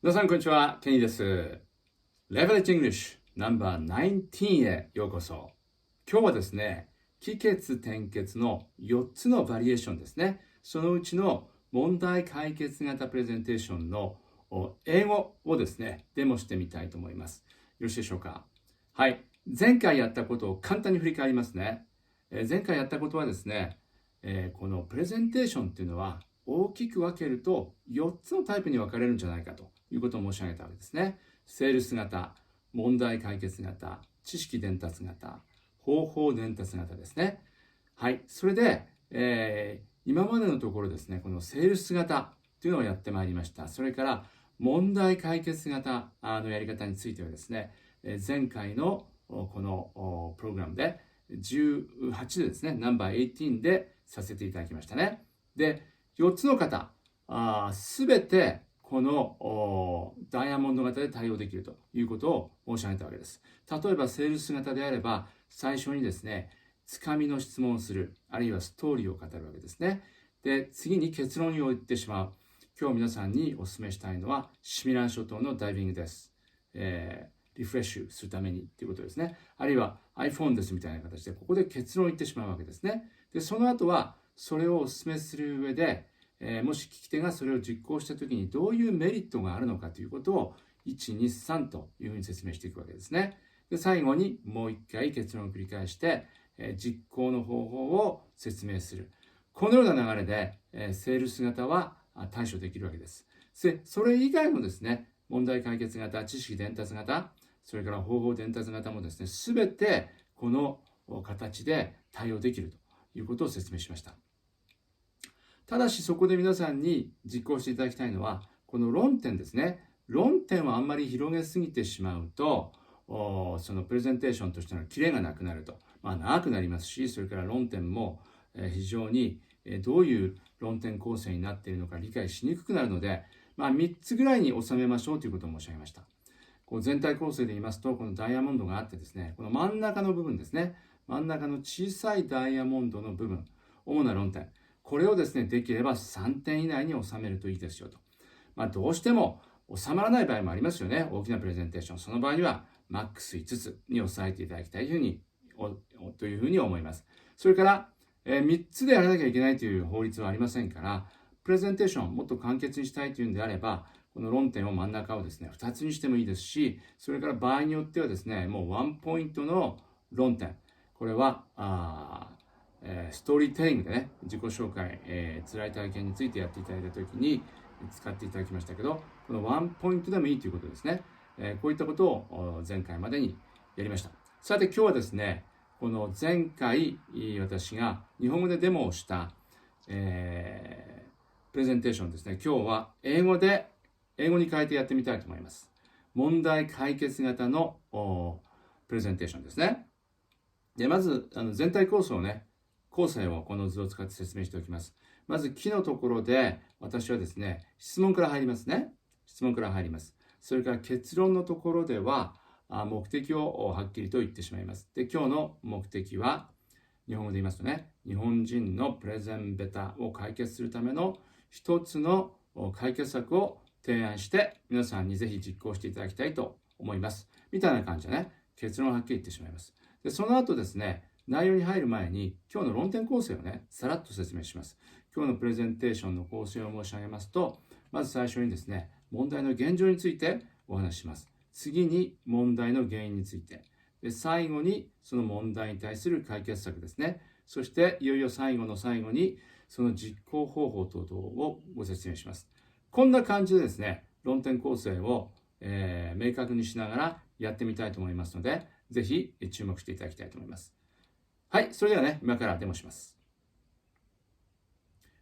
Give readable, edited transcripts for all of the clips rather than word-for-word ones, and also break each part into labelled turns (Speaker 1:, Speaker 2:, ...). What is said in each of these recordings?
Speaker 1: 皆さんこんにちは、ケニーです。Leverage English No.19 へようこそ。今日はですね、帰結転結の4つのバリエーションですね。そのうちの問題解決型プレゼンテーションの英語をですね、デモしてみたいと思います。よろしいでしょうか。はい。前回やったことを簡単に振り返りますね。前回やったことはですね、このプレゼンテーションっていうのは大きく分けると4つのタイプに分かれるんじゃないかということを申し上げたわけですね。セールス型、問題解決型、知識伝達型、方法伝達型ですね。はい。それで、今までのところですね、このセールス型というのをやってまいりました。それから問題解決型のやり方についてはですね、前回のこのプログラムで18でですね、ナンバー18でさせていただきましたね。で、4つの方、すべてこのダイヤモンド型で対応できるということを申し上げたわけです。例えば、セールス型であれば、最初にですね、つかみの質問をする、あるいはストーリーを語るわけですね。で、次に結論を言ってしまう。今日皆さんにお勧めしたいのは、シミラン諸島のダイビングです。リフレッシュするためにということですね。あるいは iPhone ですみたいな形で、ここで結論を言ってしまうわけですね。で、その後は、それをお勧めする上で、もし聞き手がそれを実行したときにどういうメリットがあるのかということを1、2、3というふうに説明していくわけですね。で、最後にもう一回結論を繰り返して、実行の方法を説明する。このような流れで、セールス型は対処できるわけです。で、それ以外のですね、問題解決型、知識伝達型、それから方法伝達型もですね、すべてこの形で対応できるということを説明しました。ただしそこで皆さんに実行していただきたいのは、この論点ですね。論点をあんまり広げすぎてしまうと、そのプレゼンテーションとしてのキレがなくなると。長くなりますし、それから論点も非常にどういう論点構成になっているのか理解しにくくなるので、3つぐらいに収めましょうということを申し上げました。こう全体構成で言いますと、このダイヤモンドがあってですね、この真ん中の部分ですね、真ん中の小さいダイヤモンドの部分、主な論点、これをですね、できれば3点以内に収めるといいですよと。どうしても収まらない場合もありますよね。大きなプレゼンテーション。その場合には、マックス5つに抑えていただきたいというふうに思います。それから、3つでやらなきゃいけないという法律はありませんから、プレゼンテーションをもっと簡潔にしたいというんであれば、この論点を真ん中をですね、2つにしてもいいですし、それから場合によってはですね、もうワンポイントの論点。これは、ストーリーテリングでね、自己紹介、辛い体験についてやっていただいたときに使っていただきましたけど、このワンポイントでもいいということですね。こういったことを前回までにやりました。さて今日はですね、この前回私が日本語でデモをした、プレゼンテーションですね、今日は英語に変えてやってみたいと思います。問題解決型のプレゼンテーションですね。で、まず全体構成をこの図を使って説明しておきます。まず、木のところで、私はですね、質問から入りますね。質問から入ります。それから結論のところでは、目的をはっきりと言ってしまいます。で、今日の目的は、日本語で言いますとね、日本人のプレゼンベタを解決するための一つの解決策を提案して、皆さんにぜひ実行していただきたいと思います。みたいな感じでね、結論をはっきり言ってしまいます。で、その後ですね、内容に入る前に今日の論点構成をね、さらっと説明します。今日のプレゼンテーションの構成を申し上げますと、まず最初にですね、問題の現状についてお話しします。次に問題の原因について。で、最後にその問題に対する解決策ですね。そしていよいよ最後の最後にその実行方法等々をご説明します。こんな感じでですね、論点構成を、明確にしながらやってみたいと思いますので、ぜひ注目していただきたいと思います。はい、それではね、今からデモします。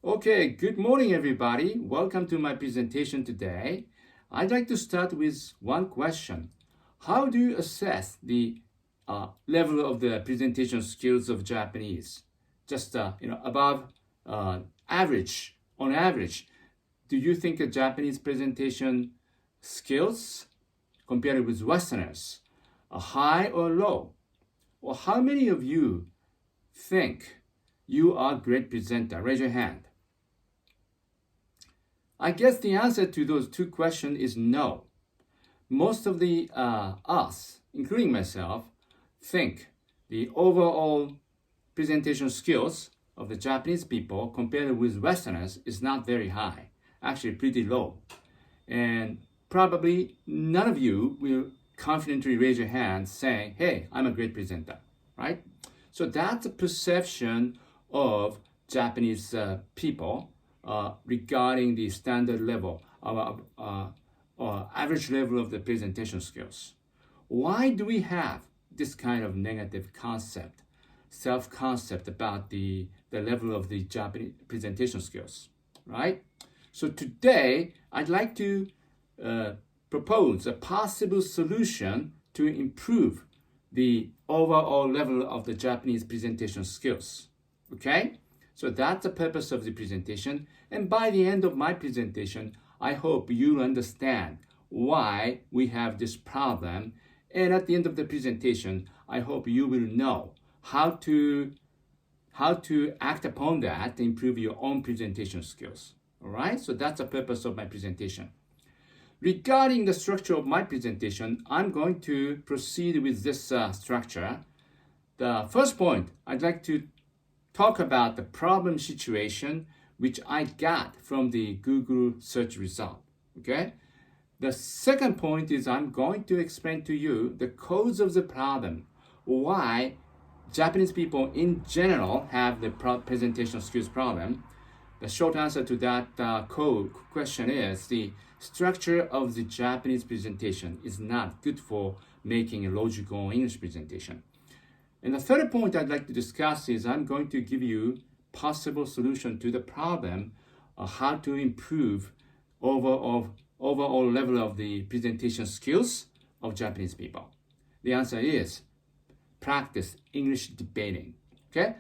Speaker 1: Okay, good morning everybody. Welcome to my presentation today. I'd like to start with one question. How do you assess the level of the presentation skills of Japanese? Just, above average, on average, do you think a Japanese presentation skills compared with Westerners are high or low? Or how many of you think you are a great presenter? Raise your hand. I guess the answer to those two questions is no. Most of the us, including myself, think the overall presentation skills of the Japanese people compared with Westerners is not very high, actually pretty low. And probably none of you will confidently raise your hand saying, hey, I'm a great presenter, right? So that's a perception of Japanese people regarding the standard level of or average level of the presentation skills. Why do we have this kind of negative concept, self-concept about the level of the Japanese presentation skills, right? So today, I'd like to propose a possible solution to improve the overall level of the Japanese presentation skills, okay? So that's the purpose of the presentation. And by the end of my presentation, I hope you'll understand why we have this problem. And at the end of the presentation, I hope you will know how to act upon that to improve your own presentation skills. All right, so that's the purpose of my presentation. Regarding the structure of my presentation, I'm going to proceed with this structure. The first point, I'd like to talk about the problem situation which I got from the Google search result, okay? The second point is I'm going to explain to you the cause of the problem, why Japanese people in general have the presentation skills problem. The short answer to that question is the structure of the Japanese presentation is not good for making a logical English presentation. And the third point I'd like to discuss is I'm going to give you possible solution to the problem of how to improve overall level of the presentation skills of Japanese people. The answer is practice English debating. Okay,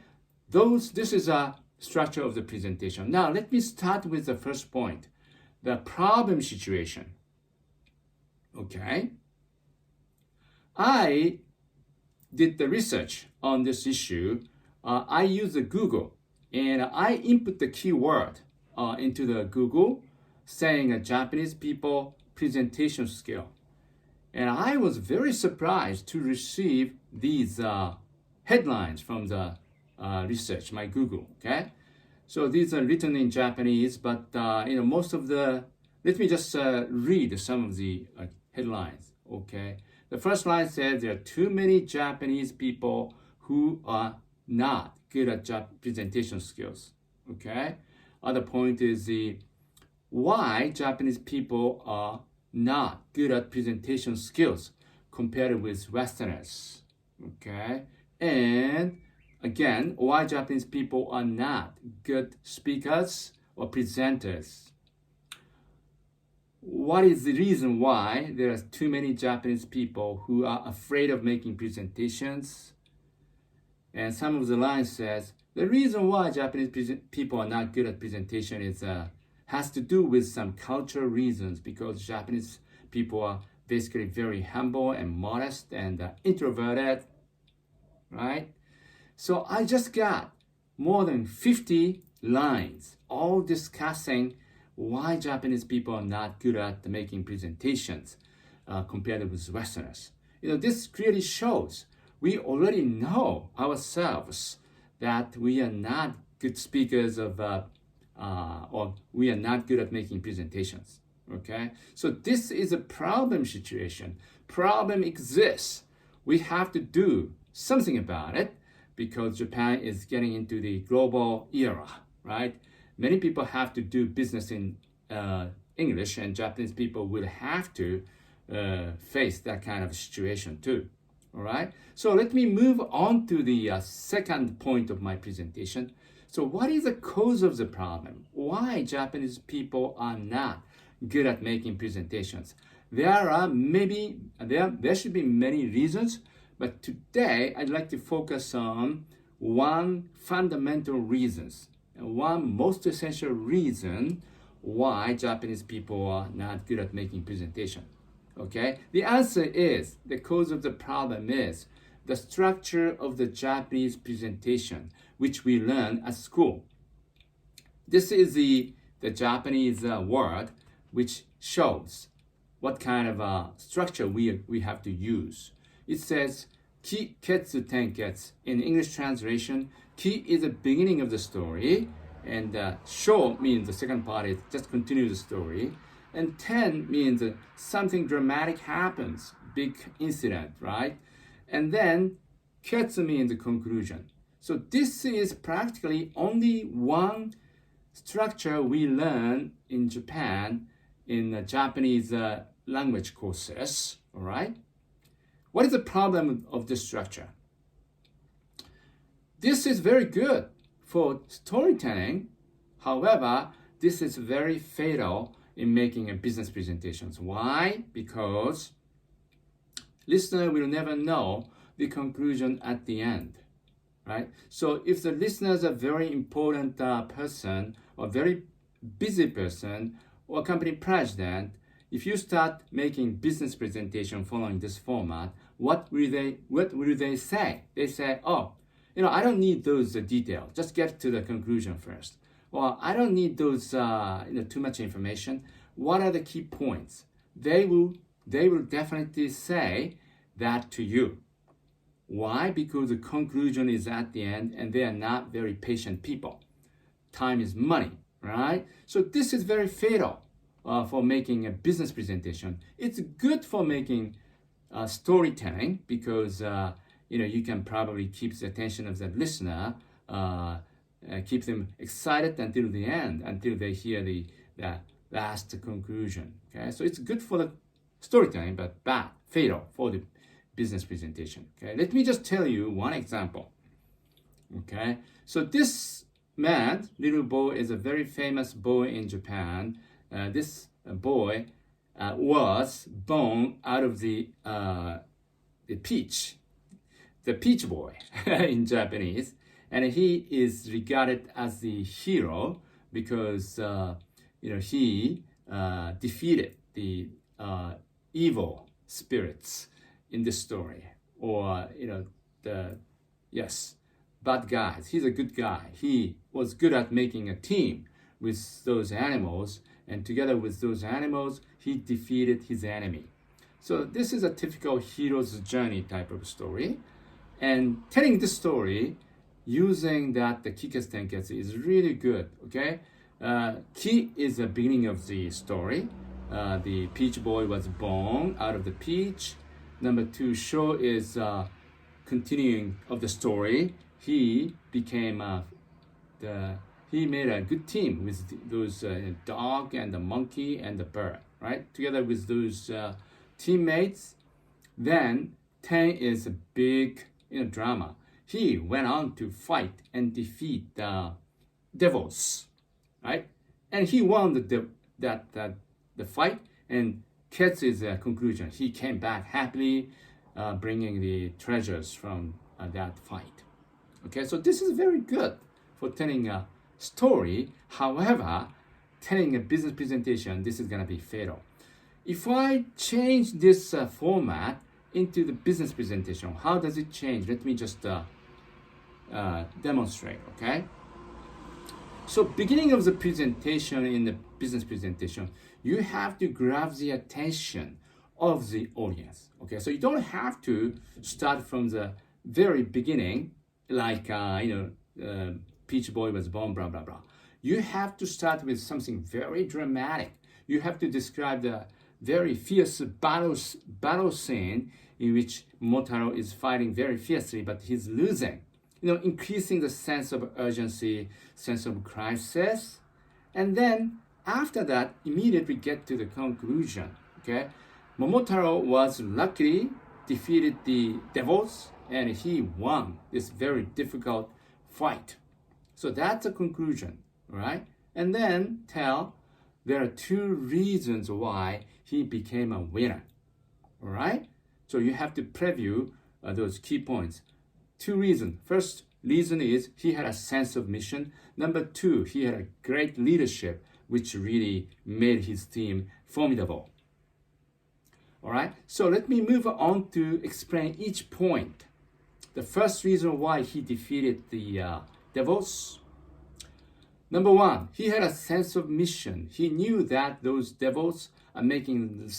Speaker 1: this is a structure of the presentation. Now let me start with the first point, the problem situation. Okay, I did the research on this issue. I used the Google and I input the keyword into the Google saying a Japanese people presentation skill. And I was very surprised to receive these headlines from the research, my Google, okay? So these are written in Japanese, but most of the, let me just read some of the headlines, okay? The first line says there are too many Japanese people who are not good at presentation skills, okay? Other point is why Japanese people are not good at presentation skills compared with Westerners, okay? And again, why Japanese people are not good speakers or presenters. What is the reason why there are too many Japanese people who are afraid of making presentations? And some of the lines says, the reason why Japanese people are not good at presentation is has to do with some cultural reasons, because Japanese people are basically very humble and modest and introverted, right? So I just got more than 50 lines all discussing why Japanese people are not good at making presentations compared with Westerners. This clearly shows we already know ourselves that we are not good speakers of, or we are not good at making presentations, okay? So this is a problem situation. Problem exists. We have to do something about it because Japan is getting into the global era, right? Many people have to do business in English, and Japanese people will have to face that kind of situation too. All right, so let me move on to the second point of my presentation. So what is the cause of the problem? Why Japanese people are not good at making presentations? There should be many reasons, but today I'd like to focus on one fundamental reasons, and one most essential reason why Japanese people are not good at making presentation. Okay, the answer is, the cause of the problem is the structure of the Japanese presentation, which we learn at school. This is the the Japanese word which shows what kind of structure we have to use. It says Kiketsu Tenketsu. In English translation, Ki is the beginning of the story, and Sho means the second part is just continue the story, and Ten means something dramatic happens, big incident, right? And then Ketsu means the conclusion. So this is practically only one structure we learn in Japan in the Japanese language courses, all right? What is the problem of this structure? This is very good for storytelling. However, this is very fatal in making a business presentations. Why? Because listener will never know the conclusion at the end, right? So if the listener is a very important person or very busy person or company president, if you start making business presentation following this format, what will they say? They say, oh, I don't need those details. Just get to the conclusion first. Or I don't need those too much information. What are the key points? They will definitely say that to you. Why? Because the conclusion is at the end and they are not very patient people. Time is money, right? So this is very fatal for making a business presentation. It's good for making storytelling because you can probably keep the attention of the listener, keep them excited until the end, until they hear the last conclusion. Okay, so it's good for the storytelling, but fatal for the business presentation. Okay, let me just tell you one example. Okay, so this man, little boy, is a very famous boy in Japan. This boy was born out of the peach boy in Japanese, and he is regarded as the hero because he defeated the evil spirits in this story, or bad guys. He's a good guy. He was good at making a team with those animals, and together with those animals, he defeated his enemy. So this is a typical hero's journey type of story. And telling this story using that the Kiketsu Tenketsu is really good, okay? Ki is the beginning of the story. The peach boy was born out of the peach. Number 2, Sho is continuing of the story. He became he made a good team with those dog and the monkey and the bird, right? Together with those teammates. Then 10 is a big drama. He went on to fight and defeat the devils, right? And he won the fight. And Ketsu is the conclusion. He came back happily, bringing the treasures from that fight. Okay, so this is very good for telling a story. However, telling a business presentation, this is gonna be fatal. If I change this format into the business presentation, how does it change? Let me just demonstrate, okay? So beginning of the presentation in the business presentation, you have to grab the attention of the audience, okay? So you don't have to start from the very beginning, like, Peach Boy was born, blah, blah, blah. You have to start with something very dramatic. You have to describe the very fierce battle scene in which Momotaro is fighting very fiercely, but he's losing. Increasing the sense of urgency, sense of crisis. And then after that, immediately get to the conclusion, okay? Momotaro was luckily defeated the devils and he won this very difficult fight. So that's a conclusion, right? And then tell there are 2 reasons why he became a winner, all right? So you have to preview those key points. 2 reasons. First reason is he had a sense of mission. Number 2, he had a great leadership, which really made his team formidable. All right, so let me move on to explain each point. The first reason why he defeated the devils. Number one, he had a sense of mission. He knew that those devils are making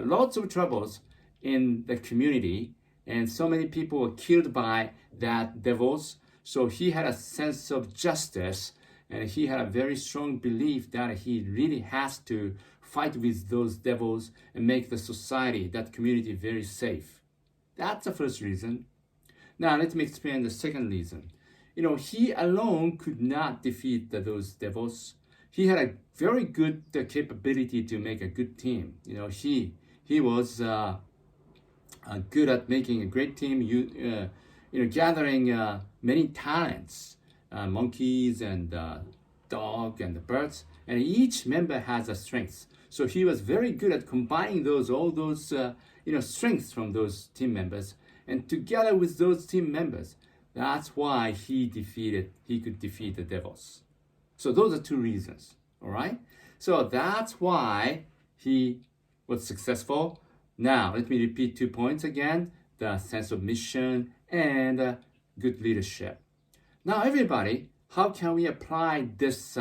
Speaker 1: lots of troubles in the community, and so many people were killed by that devils. So he had a sense of justice, and he had a very strong belief that he really has to fight with those devils and make the society, that community, very safe. That's the first reason. Now let me explain the second reason. He alone could not defeat those devils. He had a very good capability to make a good team. He was good at making a great team. Gathering many talents, monkeys and dog and the birds, and each member has a strength. So he was very good at combining all those strengths from those team members, and together with those team members, that's why he could defeat the devils. So those are two reasons, all right? So that's why he was successful. Now, let me repeat 2 points again: the sense of mission and good leadership. Now, everybody, how can we apply this,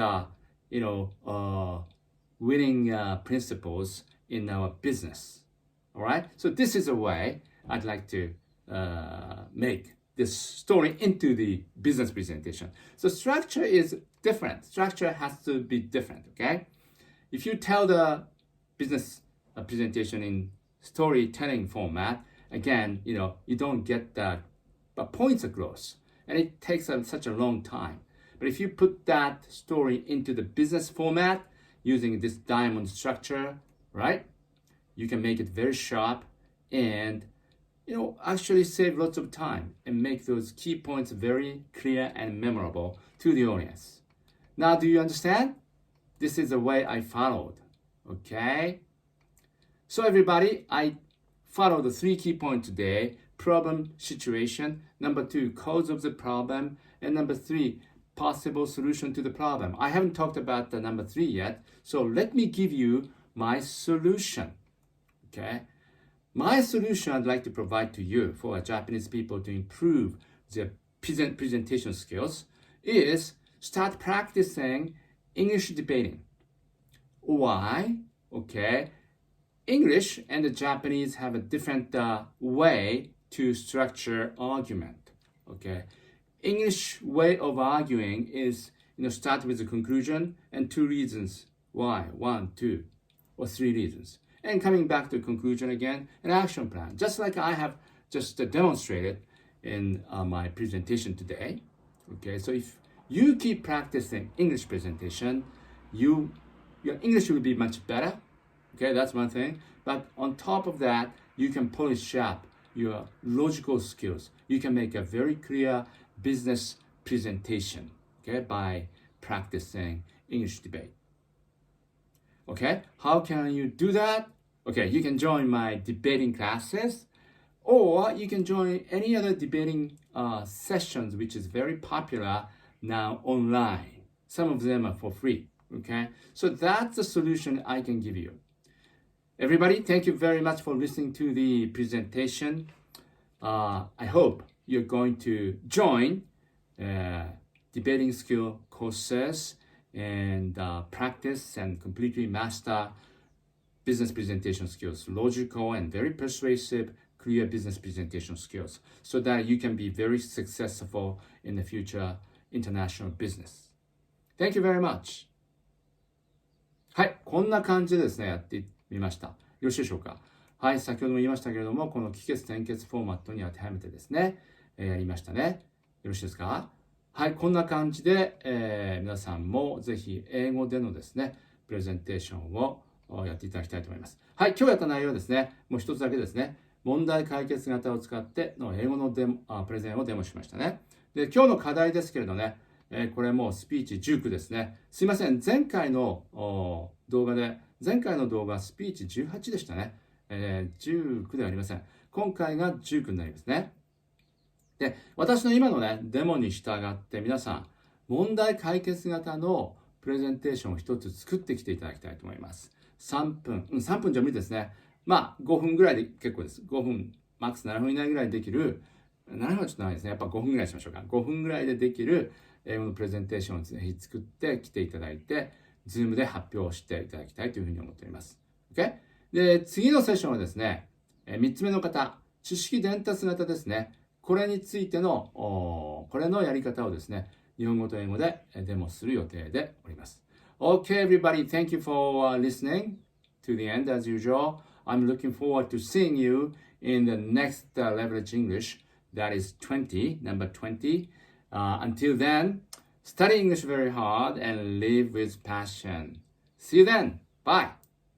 Speaker 1: winning principles in our business? All right? So this is a way I'd like to make this story into the business presentation. So structure is different. Structure has to be different, okay? If you tell the business presentation in storytelling format, again, you don't get the points across, and it takes such a long time. But if you put that story into the business format using this diamond structure, right, you can make it very sharp and actually save lots of time and make those key points very clear and memorable to the audience. Now, do you understand? This is the way I followed, okay? So everybody, I followed the 3 key points today: problem, situation; number 2, cause of the problem; and number 3, possible solution to the problem. I haven't talked about the number 3 yet, so let me give you my solution, okay? My solution I'd like to provide to you for Japanese people to improve their presentation skills is start practicing English debating. Why? Okay. English and the Japanese have a different way to structure argument. Okay. English way of arguing is start with the conclusion and 2 reasons why, 1, 2, or 3 reasons. And coming back to conclusion again, an action plan, just like I have just demonstrated in my presentation today. Okay, so if you keep practicing English presentation, your English will be much better. Okay, that's one thing. But on top of that, you can polish up your logical skills. You can make a very clear business presentation, okay, by practicing English debate. Okay, how can you do that? Okay, you can join my debating classes, or you can join any other debating sessions, which is very popular now online. Some of them are for free, okay? So that's the solution I can give you. Everybody, thank you very much for listening to the presentation. I hope you're going to join debating skill courses and practice and completely master business presentation skills, logical and very persuasive, clear business presentation skills, so that you can be very successful in the future international business. Thank you very much. はい、こんな感じでですね、やってみました。よろしいでしょうか。はい、先ほども言いましたけれども、この帰結転結フォーマットに当てはめてですね、やりましたね。よろしいですか。はい、こんな感じで、皆さんもぜひ英語でのですね、プレゼンテーションをやっていただきたいと思います。はい、今日やった内容はですね、もう一つだけですね、問題解決型を使っての英語のプレゼンをデモしましたね。で、今日の課題ですけれどね、これもスピーチ19ですね。すいません、前回の動画スピーチ18でしたね。19ではありません。今回が19になりますね。で、私の今のね、デモに従って皆さん、問題解決型のプレゼンテーションを一つ作ってきていただきたいと思います。3分じゃ無理ですね。まあ、5分ぐらいで結構です。5分、マックス7分以内ぐらいできる、7分はちょっとないですね。やっぱ5分ぐらいしましょうか。5分ぐらいでできる英語のプレゼンテーションをぜひ作ってきていただいて、Zoom で発表していただきたいというふうに思っております。OK？ で、次のセッションはですね、3つ目の方、知識伝達型ですね。これについての、これのやり方をですね、日本語と英語でデモする予定でおります。Okay, everybody, thank you for listening to the end as usual. I'm looking forward to seeing you in the next Leverage English. That is number 20. Until then, study English very hard and live with passion. See you then. Bye.